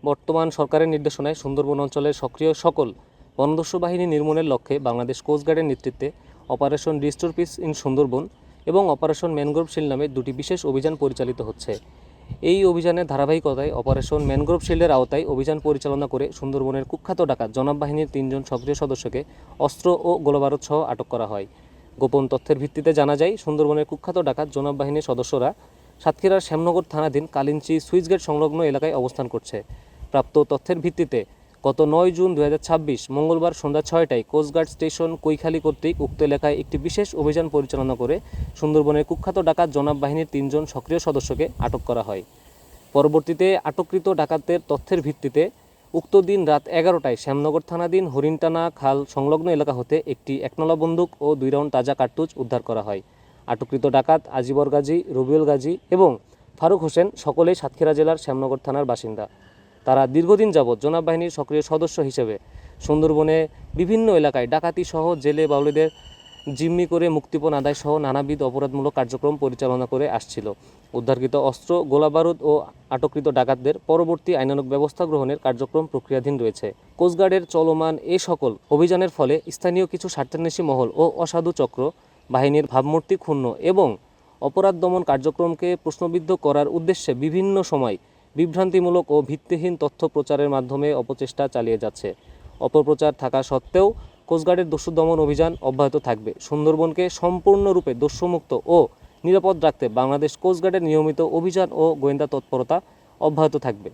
বর্তমান সরকারের নির্দেশনায় সুন্দরবন অঞ্চলের সক্রিয় সকল বনদস্যু বাহিনী নির্মূলের লক্ষ্যে বাংলাদেশ কোস্টগার্ডের নেতৃত্বে operation restore piece in Sundarban এবং অপারেশন ম্যানগ্রোভ শিল্ড নামে দুটি বিশেষ অভিযান পরিচালিত হচ্ছে। এই অভিযানের ধারাবাহিকতায় অপারেশন ম্যানগ্রোভ শিল্ডের আওতায় অভিযান পরিচালনা করে সুন্দরবনের কুখ্যাত ডাকাত জনাব বাহিনীর 3 জন সক্রিয় সদস্যকে অস্ত্র ও গোলাবারুদ সহ আটক করা হয়। গোপন তথ্যের ভিত্তিতে জানা যায়, সুন্দরবনের কুখ্যাত ডাকাত জনাব বাহিনীর সদস্যরা সাতক্ষীরার শ্যামনগর থানাধীন কালিঞ্চি সুইচগেট সংলগ্ন এলাকায় অবস্থান করছে। প্রাপ্ত তথ্যের ভিত্তিতে গত 9 জুন 2026 মঙ্গলবার সন্ধ্যা 6টায় কোস্টগার্ড স্টেশন কৈখালী কর্তৃক উক্ত এলাকায় একটি বিশেষ অভিযান পরিচালনা করে সুন্দরবনের কুখ্যাত ডাকাত জনাব বাহিনীর 3 জন সক্রিয় সদস্যকে আটক করা হয়। পরবর্তীতে আটককৃত ডাকাতদের তথ্যের ভিত্তিতে উক্ত দিন রাত 11টায় শ্যামনগর থানাধীন হরিণটানা খাল সংলগ্ন এলাকা হতে একটি একনলা বন্দুক ও 2 রাউন্ড তাজা কার্তুজ উদ্ধার করা হয়। আটককৃত ডাকাত আজিবর গাজী, রবিউল গাজী এবং ফারুক হোসেন সকলেই সাতক্ষীরা জেলার শ্যামনগর থানার বাসিন্দা। তারা দীর্ঘদিন যাবৎ জনাব বাহিনীর সক্রিয় সদস্য হিসেবে সুন্দরবনে বিভিন্ন এলাকায় ডাকাতি সহ জেলে বাউলিদের জিম্মি করে মুক্তিপণ আদায় সহ নানাবিধ অপরাধমূলক কার্যক্রম পরিচালনা করে আসছিল। উদ্ধারকৃত অস্ত্র, গোলাবারুদ ও আটককৃত ডাকাতদের পরবর্তী আইনানুগ ব্যবস্থা গ্রহণের কার্যক্রম প্রক্রিয়াধীন রয়েছে। কোস্টগার্ডের চলমান এ সকল অভিযানের ফলে স্থানীয় কিছু স্বার্থান্বেষী মহল ও অসাধু চক্র বাহিনীর ভাবমূর্তি ক্ষুণ্ণ এবং অপরাধ দমন কার্যক্রমকে প্রশ্নবিদ্ধ করার উদ্দেশ্যে বিভিন্ন সময় বিভ্রান্তিমূলক ও ভিত্তিহীন তথ্য প্রচারের মাধ্যমে অপচেষ্টা চালিয়ে যাচ্ছে। অপপ্রচার থাকা সত্ত্বেও কোস্টগার্ডের দস্যু দমন অভিযান অব্যাহত থাকবে। সুন্দরবনকে সম্পূর্ণরূপে দস্যুমুক্ত ও নিরাপদ রাখতে বাংলাদেশ কোস্টগার্ডের নিয়মিত অভিযান ও গোয়েন্দা তৎপরতা অব্যাহত থাকবে।